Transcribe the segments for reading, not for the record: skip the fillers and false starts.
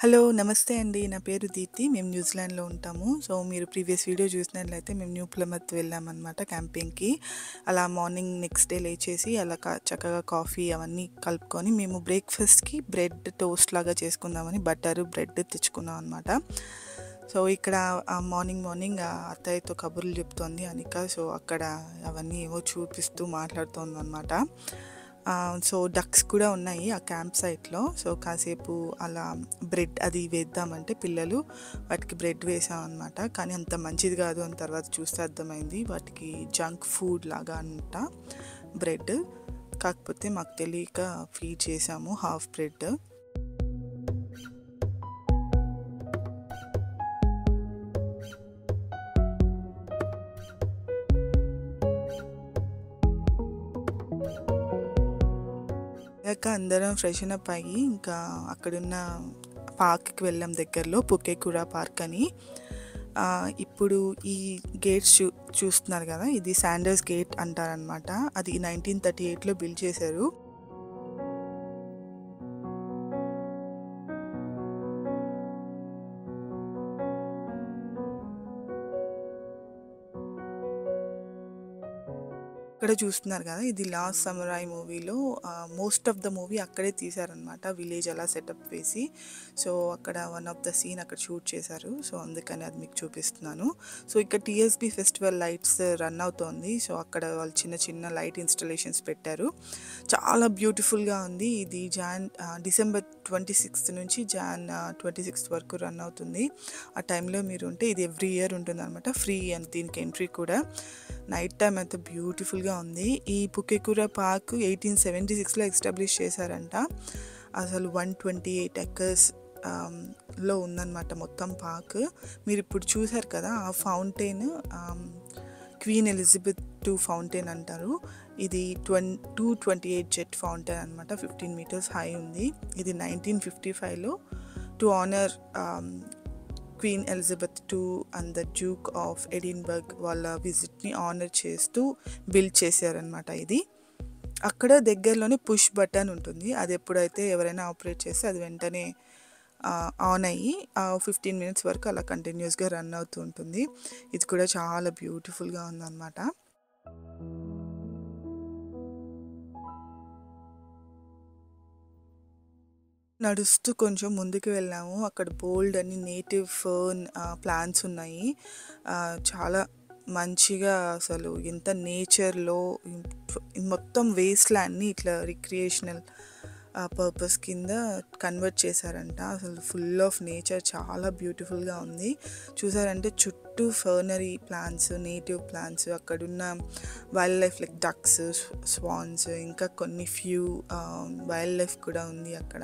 Hello! నమస్తే అండి. నా పేరు దీప్తి. మేము న్యూజిలాండ్‌లో ఉంటాము. సో, మీరు ప్రీవియస్ వీడియో చూసినట్లయితే మేము న్యూ ప్లమత్ వెళ్ళామనమాట క్యాంపింగ్‌కి. అలా మార్నింగ్ నెక్స్ట్ డే లేచేసి అలా చక్కగా కాఫీ అవన్నీ కలుపుకొని మేము బ్రేక్‌ఫాస్ట్‌కి బ్రెడ్ టోస్ట్ లాగా చేసుకుందామని బటరు, బ్రెడ్ తెచ్చుకున్నాం అనమాట. సో, ఇక్కడ మార్నింగ్ అత్తయ్యతో కబుర్లు చెప్తోంది అనిక. సో, అక్కడ అవన్నీ ఏవో చూపిస్తూ మాట్లాడుతోందనమాట. సో, డక్స్ కూడా ఉన్నాయి ఆ క్యాంప్ సైట్‌లో. సో, కాసేపు అలా బ్రెడ్ అది వేద్దామంటే పిల్లలు వాటికి బ్రెడ్ వేసామనమాట. కానీ అంత మంచిది కాదు అని తర్వాత చూస్తే అర్థమైంది. వాటికి జంక్ ఫుడ్ లాగా అంట బ్రెడ్. కాకపోతే మాకు తెలియక ఫీడ్ చేసాము హాఫ్ బ్రెడ్. అయ్యాక అందరం ఫ్రెషన్ అప్ అయ్యి ఇంకా అక్కడున్న పార్క్‌కి వెళ్ళాం దగ్గరలో పుకేకుర పార్క్ అని. ఇప్పుడు ఈ గేట్స్ చూస్తున్నారు కదా! ఇది శాండర్స్ గేట్ అంటారనమాట. అది 1938లో బిల్డ్ చేశారు. ఇక్కడ చూస్తున్నారు కదా! ఇది లాస్ట్ సమురాయ్ మూవీలో మోస్ట్ ఆఫ్ ద మూవీ అక్కడే తీశారనమాట. విలేజ్ అలా సెటప్ వేసి. సో, అక్కడ వన్ ఆఫ్ ద సీన్ అక్కడ షూట్ చేశారు. సో, అందుకని అది మీకు చూపిస్తున్నాను. సో, ఇక్కడ టీఎస్‌బీ ఫెస్టివల్ లైట్స్ రన్ అవుతోంది. సో, అక్కడ వాళ్ళు చిన్న లైట్ ఇన్‌స్టాలేషన్స్ పెట్టారు. చాలా బ్యూటిఫుల్‌గా ఉంది. ఇది డిసెంబర్ 26 నుంచి 26 వరకు రన్ అవుతుంది. ఆ టైంలో మీరు ఉంటే ఇది ఎవ్రీ ఇయర్ ఉంటుందనమాట. ఫ్రీ అండ్ దీనికి ఎంట్రీ కూడా. నైట్ టైమ్ అయితే బ్యూటిఫుల్‌గా ఉంది. ఈ పుకేకుర పార్క్ 1876లో ఎస్టాబ్లిష్ చేశారంట. అసలు 128 ఎకర్స్ లో ఉందన్నమాట మొత్తం పార్క్. మీరు ఇప్పుడు చూసారు కదా ఆ fountain queen Elizabeth II fountain అంటారు. ఇది 228 జెట్ ఫౌంటైన్ అనమాట. 15 మీటర్స్ హై ఉంది. ఇది 1955లో to honour Queen Elizabeth II and the Duke of Edinburgh వాళ్ళ విజిట్ని ఆనర్ చేస్తూ బిల్డ్ చేశారనమాట ఇది. అక్కడ దగ్గరలోనే పుష్ బటన్ ఉంటుంది. అది ఎప్పుడైతే ఎవరైనా ఆపరేట్ చేస్తే అది వెంటనే ఆన్ అయ్యి 15 మినిట్స్ వరకు అలా కంటిన్యూస్గా రన్ అవుతూ ఉంటుంది. ఇది కూడా చాలా బ్యూటిఫుల్గా ఉందన్నమాట. నడుస్తూ కొంచెం ముందుకు వెళ్ళాము. అక్కడ బోల్డ్ అని నేటివ్ ఫర్న్ ప్లాంట్స్ ఉన్నాయి. చాలా మంచిగా అసలు ఎంత నేచర్‌లో మొత్తం వేస్ట్ ల్యాండ్‌ని ఇట్లా రిక్రియేషనల్ పర్పస్ కింద కన్వర్ట్ చేశారంట. అసలు ఫుల్ ఆఫ్ నేచర్ చాలా బ్యూటిఫుల్‌గా ఉంది. చూసారంటే చుట్టూ ఫర్నరీ ప్లాంట్స్, నేటివ్ ప్లాంట్స్, అక్కడున్న wild life like ducks, swans, ఇంకా కొన్ని ఫ్యూ వైల్డ్ లైఫ్ కూడా ఉంది అక్కడ.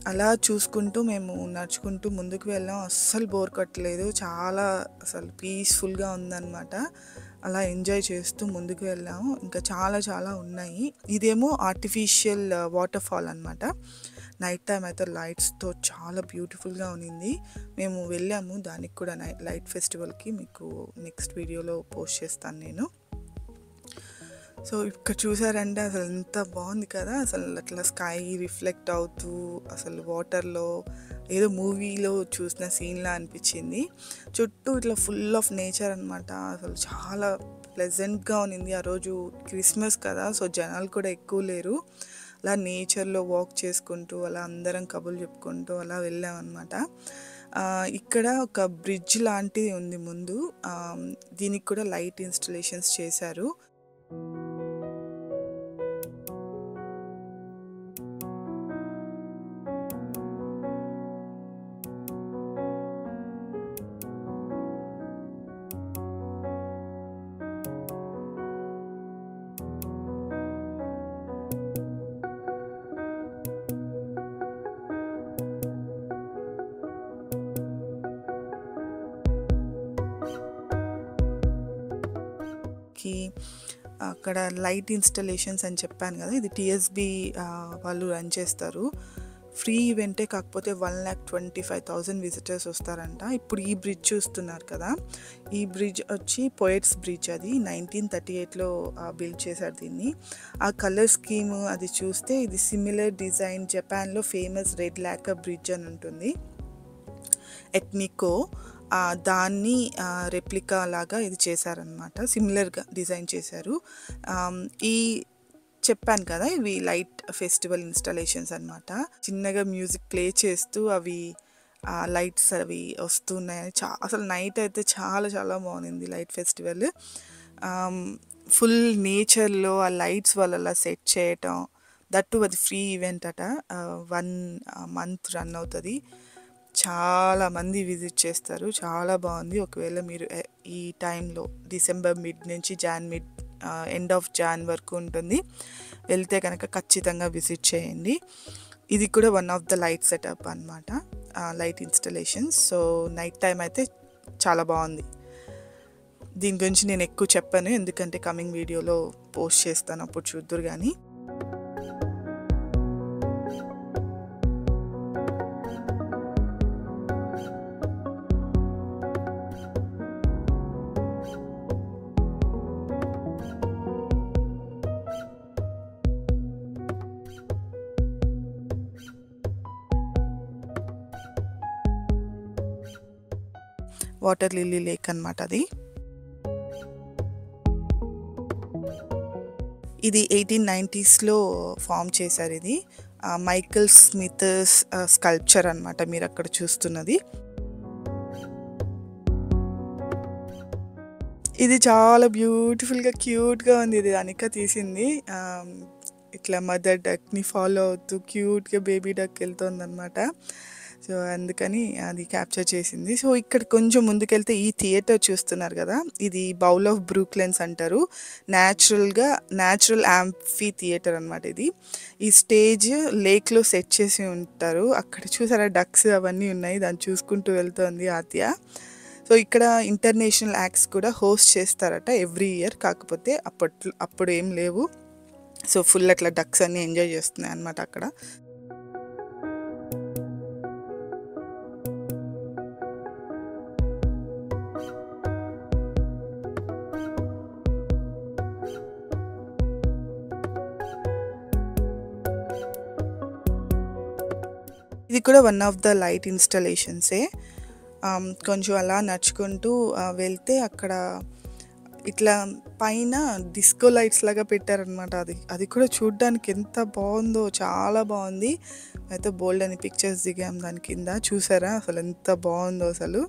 అలా చూసుకుంటూ మేము నడుచుకుంటూ ముందుకు వెళ్ళాం. అస్సలు బోర్ కొట్టలేదు. చాలా అసలు పీస్‌ఫుల్‌గా ఉందన్నమాట. అలా ఎంజాయ్ చేస్తూ ముందుకు వెళ్ళాము. ఇంకా చాలా ఉన్నాయి. ఇదేమో ఆర్టిఫిషియల్ వాటర్ ఫాల్ అనమాట. నైట్ టైమ్ అయితే లైట్స్‌తో చాలా బ్యూటిఫుల్‌గా ఉన్నింది. మేము వెళ్ళాము దానికి కూడా లైట్ ఫెస్టివల్‌కి. మీకు నెక్స్ట్ వీడియోలో పోస్ట్ చేస్తాను నేను. సో, ఇక్కడ చూసారంటే అసలు ఎంత బాగుంది కదా! అసలు అట్లా స్కై రిఫ్లెక్ట్ అవుతూ అసలు వాటర్‌లో ఏదో మూవీలో చూసిన సీన్‌లా అనిపించింది. చుట్టూ ఇట్లా ఫుల్ ఆఫ్ నేచర్ అనమాట. అసలు చాలా ప్లెజెంట్‌గా ఉన్నింది. ఆ రోజు క్రిస్మస్ కదా! సో, జనాలు కూడా ఎక్కువ లేరు. అలా నేచర్‌లో వాక్ చేసుకుంటూ అలా అందరం కబుర్లు చెప్పుకుంటూ అలా వెళ్ళామన్నమాట. ఇక్కడ ఒక బ్రిడ్జ్ లాంటిది ఉంది ముందు. దీనికి కూడా లైట్ ఇన్‌స్టాలేషన్స్ చేశారు. అక్కడ లైట్ ఇన్‌స్టాలేషన్స్ అని చెప్పాను కదా! ఇది టీఎస్‌బీ వాళ్ళు రన్ చేస్తారు. ఫ్రీ ఈవెంటే, కాకపోతే 1,25,000 విజిటర్స్ వస్తారంట. ఇప్పుడు ఈ బ్రిడ్జ్ చూస్తున్నారు కదా, ఈ బ్రిడ్జ్ వచ్చి పోయెట్స్ బ్రిడ్జ్. అది 1938లో బిల్డ్ చేశారు దీన్ని. ఆ కలర్ స్కీమ్ అది చూస్తే ఇది సిమిలర్ డిజైన్ జపాన్లో ఫేమస్ రెడ్ లాకర్ బ్రిడ్జ్ అని ఉంటుంది, ఎట్నికో. దాన్ని రెప్లికా లాగా ఇది చేశారనమాట, సిమిలర్గా డిజైన్ చేశారు. ఈ చెప్పాను కదా, ఇవి లైట్ ఫెస్టివల్ ఇన్స్టాలేషన్స్ అనమాట. చిన్నగా మ్యూజిక్ ప్లే చేస్తూ అవి లైట్స్ అవి వస్తున్నాయని అసలు నైట్ అయితే చాలా చాలా బాగుంది లైట్ ఫెస్టివల్. ఫుల్ నేచర్లో ఆ లైట్స్ వాళ్ళ సెట్ చేయటం, దట్టు అది ఫ్రీ ఈవెంట్ అట. 1 month రన్ అవుతుంది. చాలామంది విజిట్ చేస్తారు, చాలా బాగుంది. ఒకవేళ మీరు ఈ టైంలో డిసెంబర్ మిడ్ నుంచి మిడ్ ఎండ్ ఆఫ్ జాన్ వరకు ఉంటుంది, వెళ్తే కనుక ఖచ్చితంగా విజిట్ చేయండి. ఇది కూడా one of the light setup అనమాట, light installations. So night time అయితే చాలా బాగుంది. దీని గురించి నేను ఎక్కువ చెప్పాను, ఎందుకంటే కమింగ్ వీడియోలో పోస్ట్ చేస్తాను, అప్పుడు చూద్దురు కానీ. వాటర్ లిల్లీ లేక్ అనమాట అది. ఇది 1890sలో ఫామ్ చేశారు. ఇది మైకల్ స్మిత్ స్కల్ప్చర్ అనమాట మీరు అక్కడ చూస్తున్నది. ఇది చాలా బ్యూటిఫుల్గా క్యూట్గా ఉంది. ఇది అనిక తీసింది. ఇట్లా మదర్ డక్ని ఫాలో అవుతూ క్యూట్గా బేబీ డక్ వెళ్తుంది అనమాట. సో అందుకని అది క్యాప్చర్ చేసింది. సో ఇక్కడ కొంచెం ముందుకెళ్తే ఈ థియేటర్ చూస్తున్నారు కదా, ఇది బౌల్ ఆఫ్ బ్రూక్లెన్స్ అంటారు. న్యాచురల్ యాంఫీ థియేటర్ అనమాట ఇది. ఈ స్టేజ్ లేక్లో సెట్ చేసి ఉంటారు. అక్కడ చూసారా డక్స్ అవన్నీ ఉన్నాయి, దాన్ని చూసుకుంటూ వెళ్తుంది ఆత్య. సో ఇక్కడ ఇంటర్నేషనల్ యాక్ట్స్ కూడా హోస్ట్ చేస్తారట ఎవ్రీ ఇయర్, కాకపోతే అప్పుడు ఏం లేవు. సో ఫుల్ అట్లా డక్స్ అన్నీ ఎంజాయ్ చేస్తున్నాయి అన్నమాట అక్కడ. ఇది కూడా వన్ ఆఫ్ ద లైట్ ఇన్స్టలేషన్సే. కొంచెం అలా నడుచుకుంటూ వెళ్తే అక్కడ ఇట్లా పైన డిస్కో లైట్స్ లాగా పెట్టారనమాట. అది కూడా చూడ్డానికి ఎంత బాగుందో, చాలా బాగుంది. అయితే బోల్డ్ అని పిక్చర్స్ దిగాం దాని కింద, చూసారా అసలు ఎంత బాగుందో. అసలు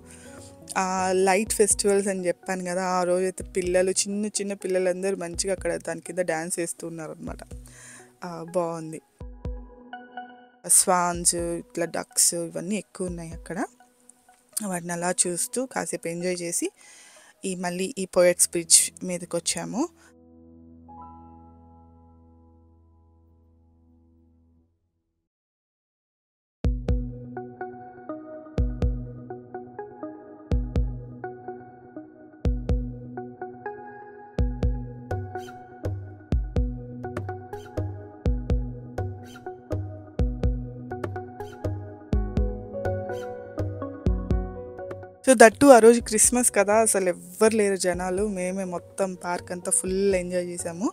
లైట్ ఫెస్టివల్స్ అని చెప్పాను కదా, ఆ రోజు అయితే పిల్లలు చిన్న పిల్లలందరూ మంచిగా అక్కడ దాని కింద డ్యాన్స్ వేస్తున్నారు అనమాట. బాగుంది. స్వాన్స్, ఇట్లా డక్స్ ఇవన్నీ ఎక్కువ ఉన్నాయి అక్కడ. వాటిని అలా చూస్తూ కాసేపు ఎంజాయ్ చేసి మళ్ళీ ఈ పోయెట్స్ బ్రిడ్జ్ మీదకి వచ్చాము. సో దట్టు ఆ రోజు క్రిస్మస్ కదా, అసలు ఎవ్వరు లేరు జనాలు. మేమే మొత్తం పార్క్ అంతా ఫుల్ ఎంజాయ్ చేసాము.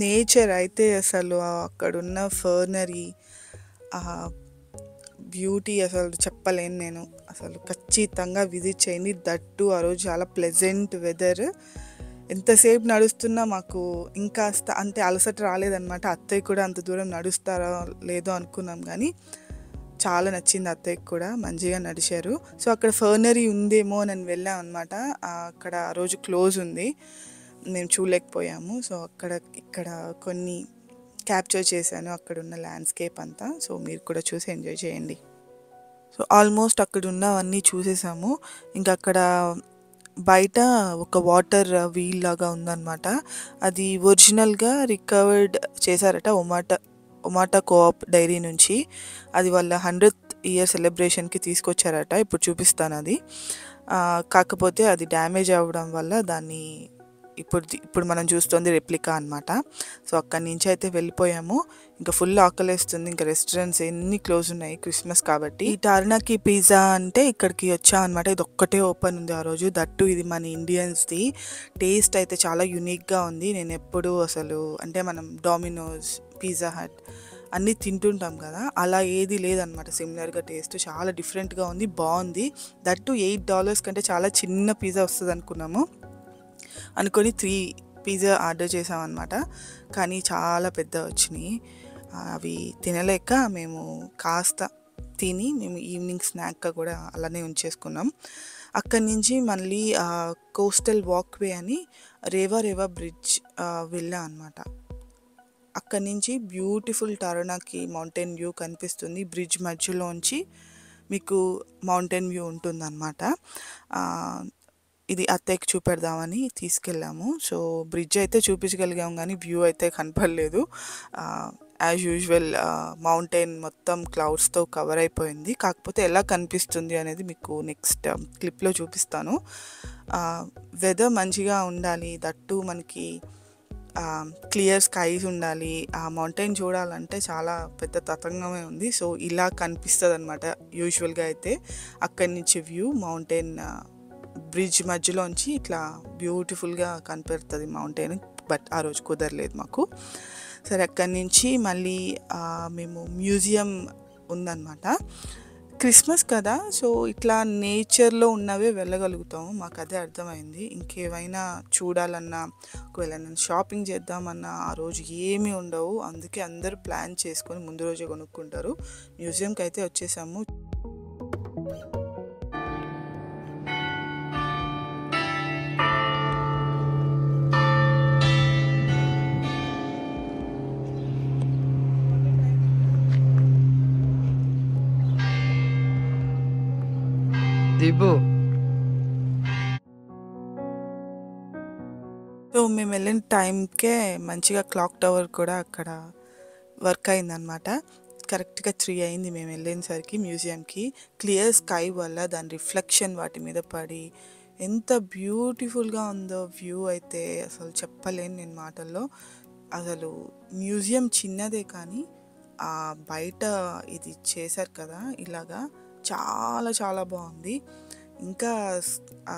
నేచర్ అయితే అసలు అక్కడున్న ఫర్నరీ బ్యూటీ అసలు చెప్పలేను నేను. అసలు ఖచ్చితంగా విజిట్ చేయండి. దట్టు ఆ రోజు చాలా ప్లెజెంట్ వెదర్. ఎంతసేపు నడుస్తున్నా మాకు ఇంకాస్త అంటే అలసట రాలేదన్నమాట. అత్తయ్య కూడా అంత దూరం నడుస్తారో లేదో అనుకున్నాం, కానీ చాలా నచ్చింది అత్తయ్యకి కూడా, మంచిగా నడిచారు. సో అక్కడ ఫర్నరీ ఉందేమో అని వెళ్ళాం అనమాట. అక్కడ ఆ రోజు క్లోజ్ ఉంది, మేము చూడలేకపోయాము. సో ఇక్కడ కొన్ని క్యాప్చర్ చేశాను అక్కడ ఉన్న ల్యాండ్స్కేప్ అంతా. సో మీరు కూడా చూసి ఎంజాయ్ చేయండి. సో ఆల్మోస్ట్ అక్కడ ఉన్నవన్నీ చూసేసాము. ఇంకా అక్కడ బయట ఒక వాటర్ వీల్ లాగా ఉందన్నమాట. అది ఒరిజినల్‌గా రికవర్డ్ చేశారట ఒమాటా కోఆప్ డైరీ నుంచి. అది వాళ్ళ 100th ఇయర్ సెలబ్రేషన్‌కి తీసుకొచ్చారట. ఇప్పుడు చూపిస్తానది. కాకపోతే అది డ్యామేజ్ అవ్వడం వల్ల దాన్ని ఇప్పుడు మనం చూస్తుంది రెప్లికా అనమాట. సో అక్కడి నుంచి అయితే వెళ్ళిపోయాము. ఇంకా ఫుల్ ఆకలేస్తుంది. ఇంకా రెస్టారెంట్స్ ఎన్ని క్లోజ్ ఉన్నాయి క్రిస్మస్ కాబట్టి. ఈ టార్నాకి పిజ్జా అంటే ఇక్కడికి వచ్చాం అనమాట. ఇది ఒక్కటే ఓపెన్ ఉంది ఆ రోజు. దట్టు ఇది మన ఇండియన్స్ది. టేస్ట్ అయితే చాలా యూనిక్గా ఉంది. నేను ఎప్పుడు అసలు అంటే మనం డామినోస్, పిజ్జా హట్ అన్నీ తింటుంటాం కదా, అలా ఏది లేదనమాట. సిమిలర్గా టేస్ట్ చాలా డిఫరెంట్గా ఉంది, బాగుంది. దట్టు $8 కంటే చాలా చిన్న పిజ్జా వస్తుంది అనుకొని 3 పిజ్జా ఆర్డర్ చేసామన్నమాట. కానీ చాలా పెద్ద వచ్చినాయి. అవి తినలేక మేము కాస్త తిని మేము ఈవినింగ్ స్నాక్గా కూడా అలానే ఉంచేసుకున్నాం. అక్కడి నుంచి మళ్ళీ కోస్టల్ వాక్వే అని రేవా బ్రిడ్జ్ వెళ్ళాం అనమాట. అక్కడి నుంచి బ్యూటిఫుల్ టార్నాకి మౌంటైన్ వ్యూ కనిపిస్తుంది. బ్రిడ్జ్ మధ్యలోంచి మీకు మౌంటైన్ వ్యూ ఉంటుందన్నమాట. ఇది అత్తయ్యకి చూపెడదామని తీసుకెళ్ళాము. సో బ్రిడ్జ్ అయితే చూపించగలిగాము కానీ వ్యూ అయితే కనపడలేదు. యాజ్ యూజువల్ మౌంటైన్ మొత్తం క్లౌడ్స్తో కవర్ అయిపోయింది. కాకపోతే ఎలా కనిపిస్తుంది అనేది మీకు నెక్స్ట్ క్లిప్లో చూపిస్తాను. వెదర్ మంచిగా ఉండాలి, దట్టు మనకి క్లియర్ స్కైస్ ఉండాలి. ఆ మౌంటైన్ చూడాలంటే చాలా పెద్ద తతంగమే ఉంది. సో ఇలా కనిపిస్తుంది అనమాట యూజువల్గా అయితే. అక్కడి నుంచి వ్యూ మౌంటైన్ బ్రిడ్జ్ మధ్యలోంచి ఇట్లా బ్యూటిఫుల్గా కనిపెడుతుంది మౌంటైన్. బట్ ఆ రోజు కుదరలేదు మాకు. సరే అక్కడి నుంచి మళ్ళీ మేము మ్యూజియం ఉందన్నమాట. క్రిస్మస్ కదా, సో ఇట్లా నేచర్లో ఉన్నవే వెళ్ళగలుగుతాము. మాకు అదే అర్థమైంది. ఇంకేమైనా చూడాలన్నా, ఒకవేళ నేను షాపింగ్ చేద్దామన్నా ఆ రోజు ఏమీ ఉండవు. అందుకే అందరూ ప్లాన్ చేసుకొని ముందు రోజే కొనుక్కుంటారు. మ్యూజియంకి అయితే వచ్చేసాము. సో మేము వెళ్ళిన టైంకే మంచిగా క్లాక్ టవర్ కూడా అక్కడ వర్క్ అయిందనమాట. కరెక్ట్గా 3 అయింది మేము వెళ్ళేసరికి మ్యూజియంకి. క్లియర్ స్కై వల్ల దాని రిఫ్లెక్షన్ వాటి మీద పడి ఎంత బ్యూటిఫుల్గా ఉందో వ్యూ అయితే అసలు చెప్పలేను నేను మాటల్లో. అసలు మ్యూజియం చిన్నదే కానీ బయట ఇది చేశారు కదా ఇలాగా, చాలా చాలా బాగుంది. ఇంకా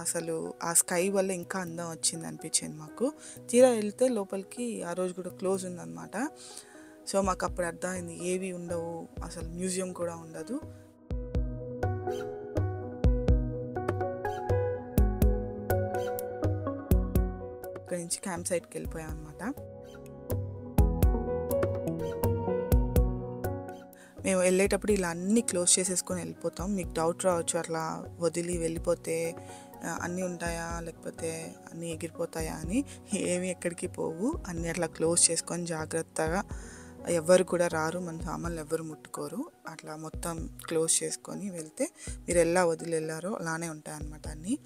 అసలు ఆ స్కై వల్ల ఇంకా అందం వచ్చింది అనిపించింది మాకు. తీరా వెళ్తే లోపలికి ఆ రోజు కూడా క్లోజ్ ఉందన్నమాట. సో మాకు అప్పుడు అర్థమైంది ఏవి ఉండవు, అసలు మ్యూజియం కూడా ఉండదు. అక్కడి నుంచి క్యాంప్ సైట్కి వెళ్ళిపోయాం అనమాట. మేము వెళ్ళేటప్పుడు ఇలా అన్నీ క్లోజ్ చేసేసుకొని వెళ్ళిపోతాం. మీకు డౌట్ రావచ్చు, అట్లా వదిలి వెళ్ళిపోతే అన్నీ ఉంటాయా లేకపోతే అన్నీ ఎగిరిపోతాయా అని. ఏమి ఎక్కడికి పోవు, అన్నీ అట్లా క్లోజ్ చేసుకొని జాగ్రత్తగా, ఎవ్వరు కూడా రారు, మన సామాన్లు ఎవ్వరు ముట్టుకోరు. అట్లా మొత్తం క్లోజ్ చేసుకొని వెళ్తే మీరు ఎలా వదిలి వెళ్ళారో అలానే ఉంటాయన్నమాట అన్నీ.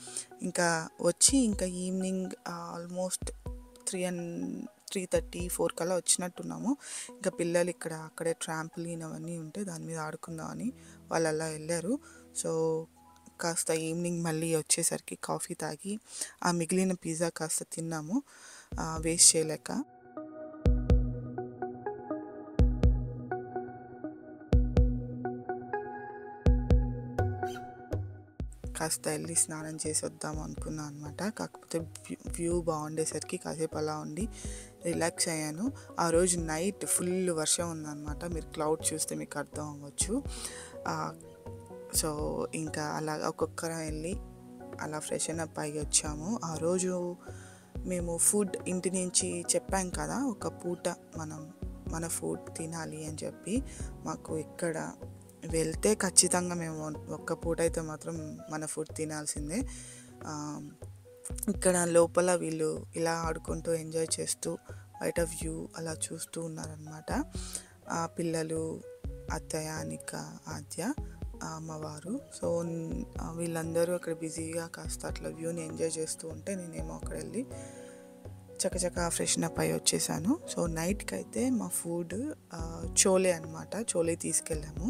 ఇంకా వచ్చి ఇంకా ఈవినింగ్ ఆల్మోస్ట్ 3:30, 4 కల్లా వచ్చినట్టున్నాము. ఇంకా పిల్లలు అక్కడే ట్రాంపులిన్ అవన్నీ ఉంటే దాని మీద ఆడుకుందామని వాళ్ళు అలా వెళ్ళారు. సో కాస్త ఈవినింగ్ మళ్ళీ వచ్చేసరికి కాఫీ తాగి ఆ మిగిలిన పిజ్జా కాస్త తిన్నాము, వేస్ట్ చేయలేక. కాస్త వెళ్ళి స్నానం చేసి వద్దాము అనుకున్నాను అనమాట. కాకపోతే వ్యూ బాగుండేసరికి కాసేపు అలా ఉండి రిలాక్స్ అయ్యాను. ఆ రోజు నైట్ ఫుల్ వర్షం ఉందన్నమాట. మీరు క్లౌడ్ చూస్తే మీకు అర్థం అవ్వచ్చు. సో ఇంకా అలా ఒక్కొక్కరం వెళ్ళి అలా ఫ్రెషన్ అప్ అయ్యి వచ్చాము. ఆ రోజు మేము ఫుడ్ ఇంటి నుంచి చెప్పాం కదా, ఒక పూట మన ఫుడ్ తినాలి అని చెప్పి. మాకు ఇక్కడ వెళ్తే ఖచ్చితంగా మేము ఒక్క పూట అయితే మాత్రం మన ఫుడ్ తినాల్సిందే. ఇక్కడ లోపల వీళ్ళు ఇలా ఆడుకుంటూ ఎంజాయ్ చేస్తూ బయట వ్యూ అలా చూస్తూ ఉన్నారనమాట. పిల్లలు, అత్తయ్య, అనిక, ఆద్య, మా వారు. సో వీళ్ళందరూ అక్కడ బిజీగా కాస్త అట్లా వ్యూని ఎంజాయ్ చేస్తూ ఉంటే నేనేమో అక్కడ వెళ్ళి చకచకా ఫ్రెషన్ అప్ అయ్యి వచ్చేసాను. సో నైట్కి అయితే మా ఫుడ్ చోలే అనమాట, చోలే తీసుకెళ్ళాము.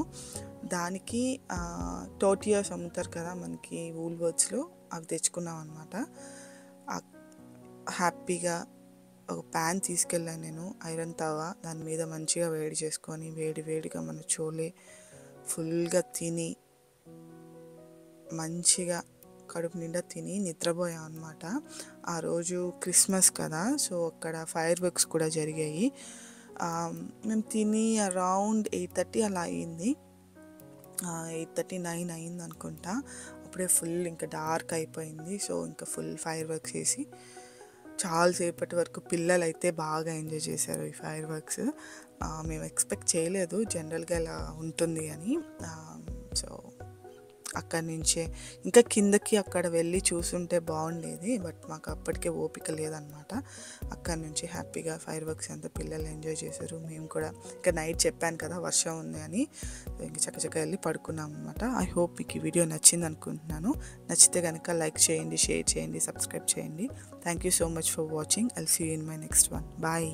దానికి టోటియాస్ అమ్ముతారు కదా మనకి వూల్వర్త్స్లో, అవి తెచ్చుకున్నాం అనమాట. హ్యాపీగా ఒక ప్యాన్ తీసుకెళ్ళాను నేను, ఐరన్ తవా, దాని మీద మంచిగా వేడి చేసుకొని వేడిగా మన చోలే ఫుల్గా తిని మంచిగా కడుపు నిండా తిని నిద్రపోయాం అనమాట. ఆ రోజు క్రిస్మస్ కదా, సో అక్కడ ఫైర్ వర్క్స్ కూడా జరిగాయి. మేము తిని అరౌండ్ 8:30 అలా అయింది, 8:30, 9 అయింది అనుకుంటా. అప్పుడే ఫుల్ ఇంకా డార్క్ అయిపోయింది. సో ఇంకా ఫుల్ ఫైర్ వర్క్స్ వేసి చాలాసేపటి వరకు పిల్లలు అయితే బాగా ఎంజాయ్ చేశారు ఈ ఫైర్ వర్క్స్. మేము ఎక్స్పెక్ట్ చేయలేదు జనరల్గా ఇలా ఉంటుంది అని. సో అక్కడి నుంచే ఇంకా కిందకి అక్కడ వెళ్ళి చూసుంటే బాగుండేది, బట్ మాకు అప్పటికే ఓపిక లేదనమాట. అక్కడి నుంచి హ్యాపీగా ఫైర్ వర్క్స్ అంతా పిల్లలు ఎంజాయ్ చేశారు. మేము కూడా ఇంకా నైట్ చెప్పాను కదా వర్షం ఉంది అని, ఇంక చక్కచక్క వెళ్ళి పడుకున్నాం అనమాట. ఐ హోప్ మీకు ఈ వీడియో నచ్చింది అనుకుంటున్నాను. నచ్చితే కనుక లైక్ చేయండి, షేర్ చేయండి, సబ్స్క్రైబ్ చేయండి. Thank you so much for watching. I'll see you in my next one. Bye.